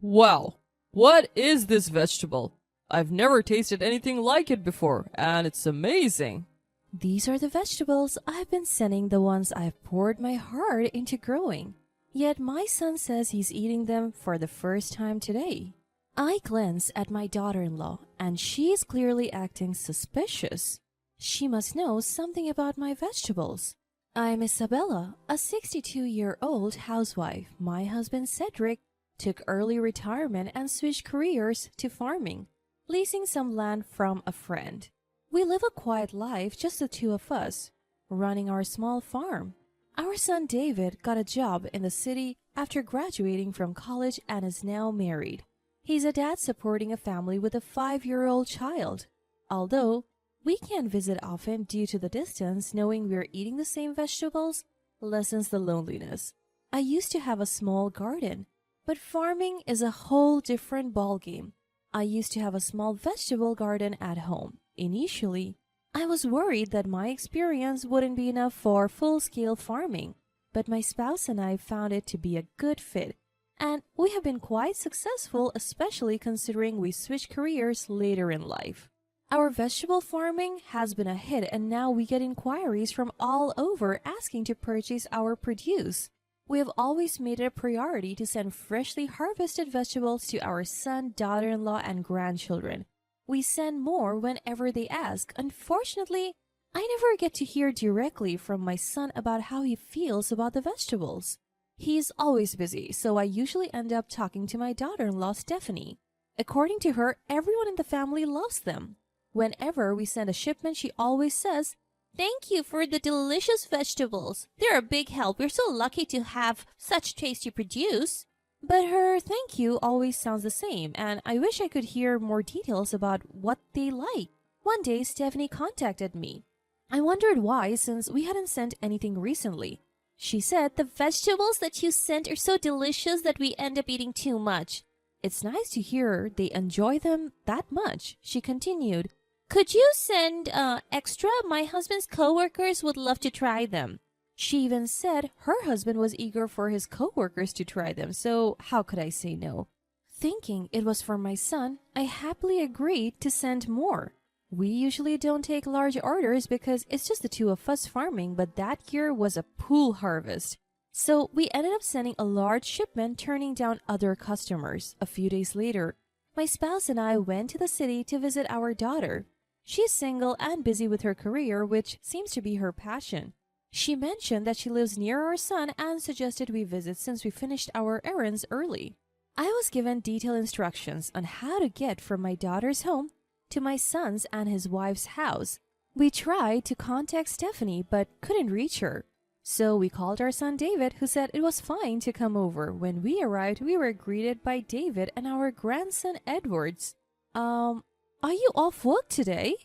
Wow, what is this vegetable? I've never tasted anything like it before, and it's amazing. These are the vegetables I've been sending, the ones I've poured my heart into growing. Yet my son says he's eating them for the first time today. I glance at my daughter-in-law, and she is clearly acting suspicious. She must know something about my vegetables. I'm Isabella, a 62-year-old housewife. My husband Cedric took early retirement and switched careers to farming, leasing some land from a friend. We live a quiet life, just the two of us, running our small farm. Our son David got a job in the city after graduating from college and is now married. He's a dad supporting a family with a 5-year-old child. Although we can't visit often due to the distance, knowing we're eating the same vegetables lessens the loneliness. I used to have a small garden, but farming is a whole different ballgame. I used to have a small vegetable garden at home. Initially, I was worried that my experience wouldn't be enough for full-scale farming, but my spouse and I found it to be a good fit, and we have been quite successful, especially considering we switched careers later in life. Our vegetable farming has been a hit, and now we get inquiries from all over asking to purchase our produce. We have always made it a priority to send freshly harvested vegetables to our son, daughter-in-law, and grandchildren. We send more whenever they ask. Unfortunately, I never get to hear directly from my son about how he feels about the vegetables. He's always busy, so I usually end up talking to my daughter-in-law, Stephanie. According to her, everyone in the family loves them. Whenever we send a shipment, she always says, "Thank you for the delicious vegetables. They're a big help. We're so lucky to have such tasty produce." But her thank you always sounds the same, and I wish I could hear more details about what they like. One day, Stephanie contacted me. I wondered why, since we hadn't sent anything recently. She said, "The vegetables that you sent are so delicious that we end up eating too much." It's nice to hear they enjoy them that much. She continued, "Could you send extra? My husband's coworkers would love to try them." She even said her husband was eager for his coworkers to try them, so how could I say no? Thinking it was for my son, I happily agreed to send more. We usually don't take large orders because it's just the two of us farming, but that year was a pool harvest. So we ended up sending a large shipment, turning down other customers. A few days later, my spouse and I went to the city to visit our daughter. She's single and busy with her career, which seems to be her passion. She mentioned that she lives near our son and suggested we visit since we finished our errands early. I was given detailed instructions on how to get from my daughter's home to my son's and his wife's house. We tried to contact Stephanie but couldn't reach her. So we called our son David, who said it was fine to come over. When we arrived, we were greeted by David and our grandson Edwards. Are you off work today?"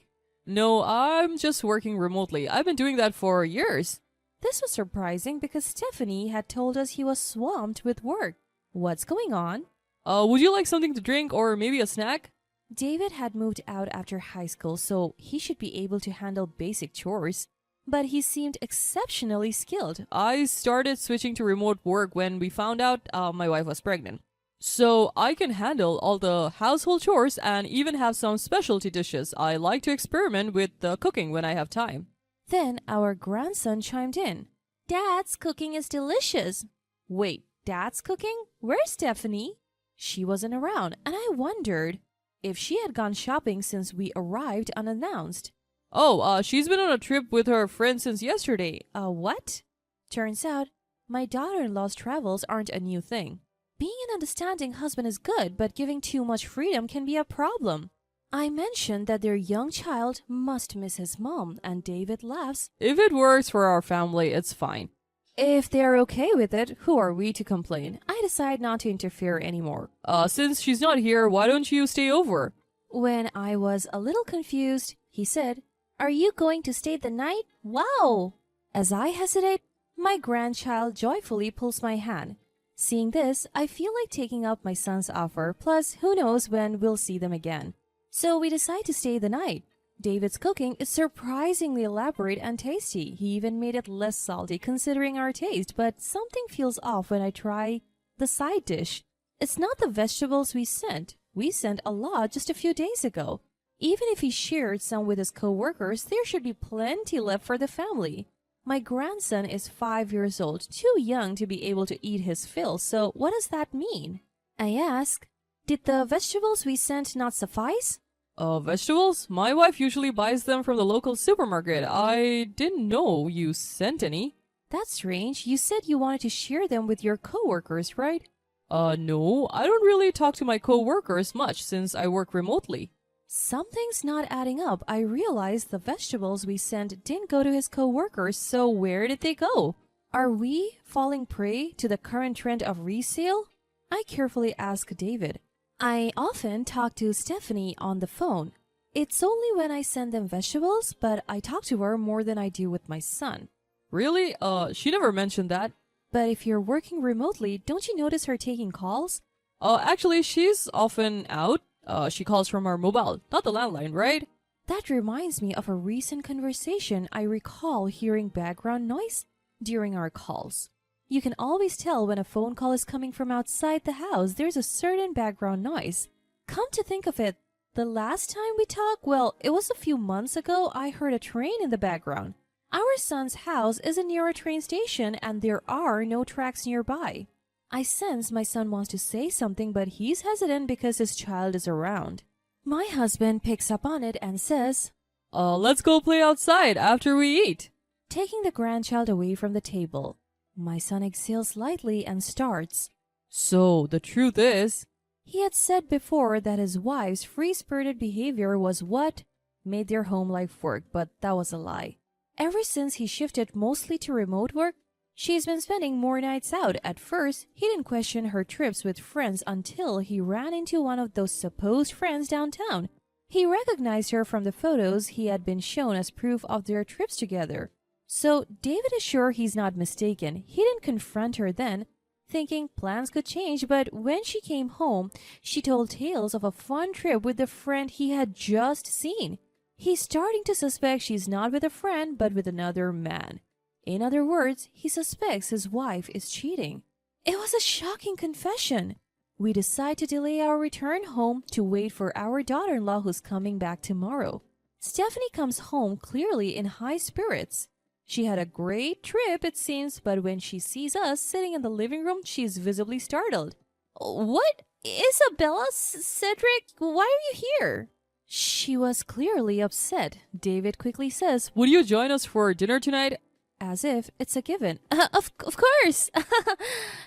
No, I'm just working remotely. I've been doing that for years. This was surprising because Stephanie had told us he was swamped with work. What's going on? Would you like something to drink or maybe a snack? David had moved out after high school, so he should be able to handle basic chores. But he seemed exceptionally skilled. I started switching to remote work when we found out my wife was pregnant. So I can handle all the household chores and even have some specialty dishes. I like to experiment with cooking when I have time. Then our grandson chimed in. "Dad's cooking is delicious." Wait, Dad's cooking? Where's Stephanie? She wasn't around, and I wondered if she had gone shopping since we arrived unannounced. Oh, she's been on a trip with her friend since yesterday. What? Turns out, my daughter-in-law's travels aren't a new thing. Being an understanding husband is good, but giving too much freedom can be a problem. I mentioned that their young child must miss his mom, and David laughs. If it works for our family, it's fine. If they're okay with it, who are we to complain? I decide not to interfere anymore. Since she's not here, why don't you stay over? When I was a little confused, he said, "Are you going to stay the night? Wow!" As I hesitate, my grandchild joyfully pulls my hand. Seeing this, I feel like taking up my son's offer, plus who knows when we'll see them again. So we decide to stay the night. David's cooking is surprisingly elaborate and tasty. He even made it less salty considering our taste, but something feels off when I try the side dish. It's not the vegetables we sent. We sent a lot just a few days ago. Even if he shared some with his coworkers, there should be plenty left for the family. My grandson is 5 years old, too young to be able to eat his fill, so what does that mean? I ask, did the vegetables we sent not suffice? Vegetables? My wife usually buys them from the local supermarket. I didn't know you sent any. That's strange. You said you wanted to share them with your coworkers, right? No, I don't really talk to my coworkers much since I work remotely. Something's not adding up. I realized the vegetables we sent didn't go to his coworkers, so where did they go? Are we falling prey to the current trend of resale? I carefully ask David. I often talk to Stephanie on the phone. It's only when I send them vegetables, but I talk to her more than I do with my son. Really? She never mentioned that. But if you're working remotely, don't you notice her taking calls? Actually, she's often out. She calls from our mobile, not the landline, right? That reminds me of a recent conversation. I recall hearing background noise during our calls. You can always tell when a phone call is coming from outside the house. There's a certain background noise. Come to think of it, the last time we talked, well, it was a few months ago, I heard a train in the background. Our son's house isn't near a train station and there are no tracks nearby. I sense my son wants to say something, but he's hesitant because his child is around. My husband picks up on it and says, Let's go play outside after we eat. Taking the grandchild away from the table. My son exhales lightly and starts. So, the truth is, he had said before that his wife's free-spirited behavior was what made their home life work, but that was a lie. Ever since he shifted mostly to remote work, she's been spending more nights out. At first, he didn't question her trips with friends until he ran into one of those supposed friends downtown. He recognized her from the photos he had been shown as proof of their trips together. So David is sure he's not mistaken. He didn't confront her then, thinking plans could change, but when she came home, she told tales of a fun trip with the friend he had just seen. He's starting to suspect she's not with a friend, but with another man. In other words, he suspects his wife is cheating. It was a shocking confession. We decide to delay our return home to wait for our daughter-in-law who's coming back tomorrow. Stephanie comes home clearly in high spirits. She had a great trip, it seems, but when she sees us sitting in the living room, she's visibly startled. What? Isabella? Cedric? Why are you here? She was clearly upset. David quickly says, would you join us for dinner tonight? As if it's a given. Of course!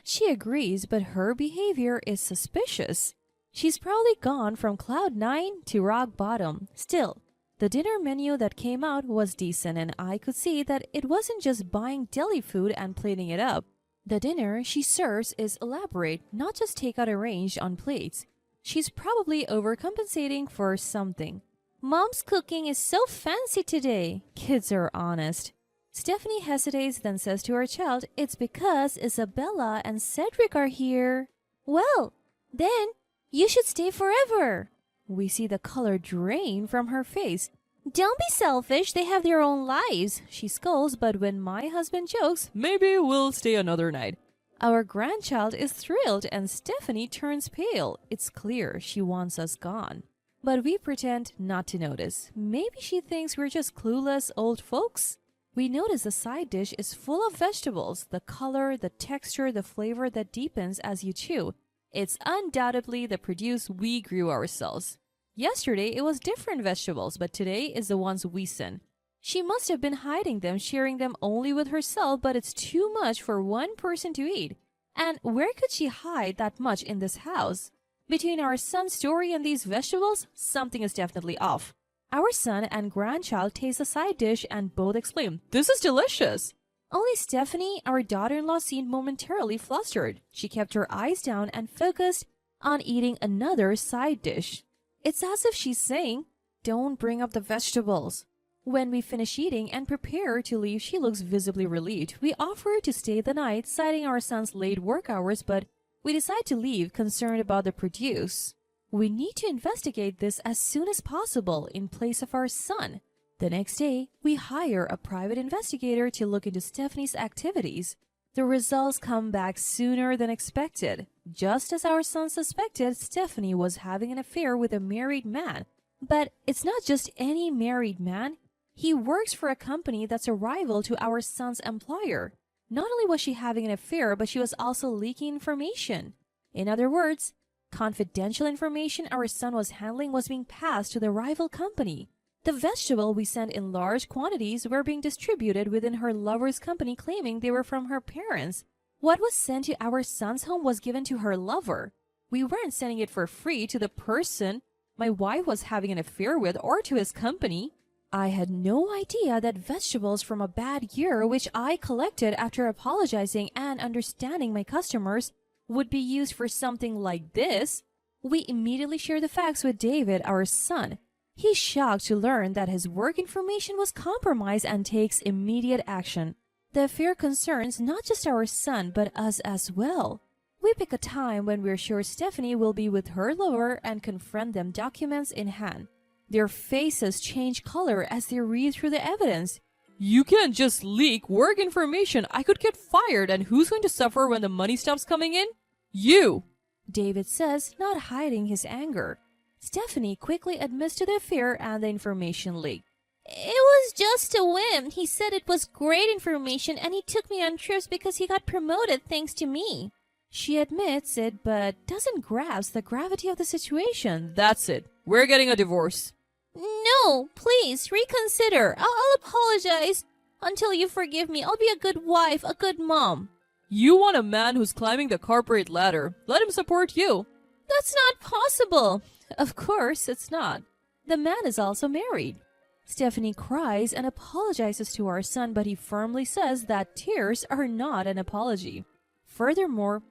She agrees, but her behavior is suspicious. She's probably gone from cloud 9 to rock bottom. Still, the dinner menu that came out was decent, and I could see that it wasn't just buying deli food and plating it up. The dinner she serves is elaborate, not just takeout arranged on plates. She's probably overcompensating for something. Mom's cooking is so fancy today. Kids are honest. Stephanie hesitates, then says to her child, it's because Isabella and Cedric are here. Well, then you should stay forever. We see the color drain from her face. Don't be selfish, they have their own lives. She scolds, but when my husband jokes, maybe we'll stay another night. Our grandchild is thrilled and Stephanie turns pale. It's clear she wants us gone. But we pretend not to notice. Maybe she thinks we're just clueless old folks. We notice the side dish is full of vegetables. The color, the texture, the flavor that deepens as you chew. It's undoubtedly the produce we grew ourselves. Yesterday it was different vegetables, but today is the ones we sent. She must have been hiding them, sharing them only with herself, but it's too much for one person to eat. And where could she hide that much in this house? Between our son's story and these vegetables, something is definitely off. Our son and grandchild taste the side dish and both exclaim, this is delicious! Only Stephanie, our daughter-in-law, seemed momentarily flustered. She kept her eyes down and focused on eating another side dish. It's as if she's saying, don't bring up the vegetables. When we finish eating and prepare to leave, she looks visibly relieved. We offer to stay the night, citing our son's late work hours, but we decide to leave, concerned about the produce. We need to investigate this as soon as possible in place of our son. The next day, we hire a private investigator to look into Stephanie's activities. The results come back sooner than expected. Just as our son suspected, Stephanie was having an affair with a married man. But it's not just any married man. He works for a company that's a rival to our son's employer. Not only was she having an affair, but she was also leaking information. In other words, confidential information our son was handling was being passed to the rival company. The vegetable we sent in large quantities were being distributed within her lover's company, claiming they were from her parents. What was sent to our son's home was given to her lover. We weren't sending it for free to the person my wife was having an affair with or to his company. I had no idea that vegetables from a bad year, which I collected after apologizing and understanding my customers, would be used for something like this. We immediately shared the facts with David, our son. He's shocked to learn that his work information was compromised and takes immediate action. The affair concerns not just our son, but us as well. We pick a time when we're sure Stephanie will be with her lover and confront them, documents in hand. Their faces change color as they read through the evidence. You can't just leak work information. I could get fired, and who's going to suffer when the money stops coming in? You! David says, not hiding his anger. Stephanie quickly admits to the affair and the information leak. It was just a whim. He said it was great information and he took me on trips because he got promoted thanks to me. She admits it but doesn't grasp the gravity of the situation. That's it. We're getting a divorce. No, please, reconsider. I'll apologize. Until you forgive me, I'll be a good wife, a good mom. You want a man who's climbing the corporate ladder. Let him support you. That's not possible. Of course, it's not. The man is also married. Stephanie cries and apologizes to our son, but he firmly says that tears are not an apology. Furthermore,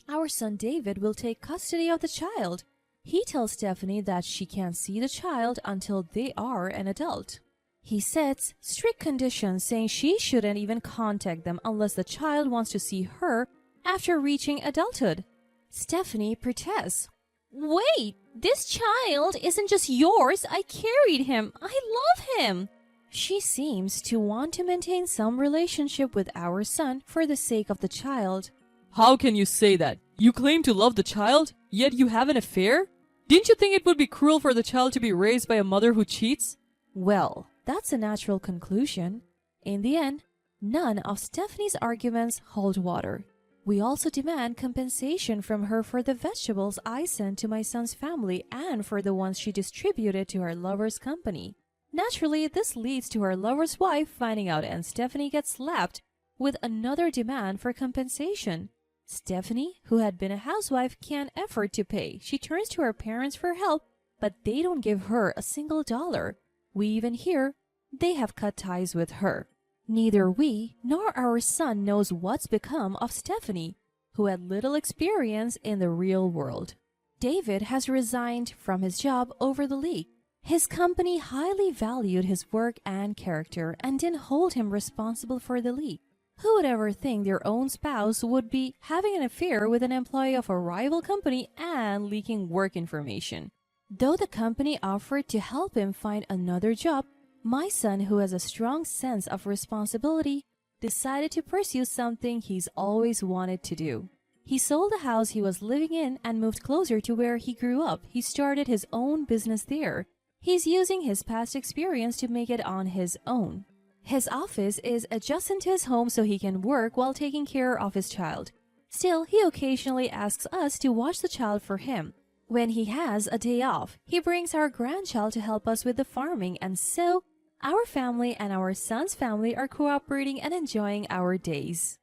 our son David will take custody of the child. He tells Stephanie that she can't see the child until they are an adult. He sets strict conditions, saying she shouldn't even contact them unless the child wants to see her after reaching adulthood. Stephanie protests. Wait, this child isn't just yours. I carried him. I love him. She seems to want to maintain some relationship with our son for the sake of the child. How can you say that? You claim to love the child, yet you have an affair? Didn't you think it would be cruel for the child to be raised by a mother who cheats? Well, that's a natural conclusion. In the end, none of Stephanie's arguments hold water. We also demand compensation from her for the vegetables I sent to my son's family and for the ones she distributed to her lover's company. Naturally, this leads to her lover's wife finding out and Stephanie gets slapped with another demand for compensation. Stephanie, who had been a housewife, can't afford to pay. She turns to her parents for help, but they don't give her a single dollar. We even hear they have cut ties with her. Neither we nor our son knows what's become of Stephanie, who had little experience in the real world. David has resigned from his job over the leak. His company highly valued his work and character and didn't hold him responsible for the leak. Who would ever think their own spouse would be having an affair with an employee of a rival company and leaking work information? Though the company offered to help him find another job, my son, who has a strong sense of responsibility, decided to pursue something he's always wanted to do. He sold the house he was living in and moved closer to where he grew up. He started his own business there. He's using his past experience to make it on his own. His office is adjacent to his home so he can work while taking care of his child. Still, he occasionally asks us to watch the child for him. When he has a day off, he brings our grandchild to help us with the farming, and so our family and our son's family are cooperating and enjoying our days.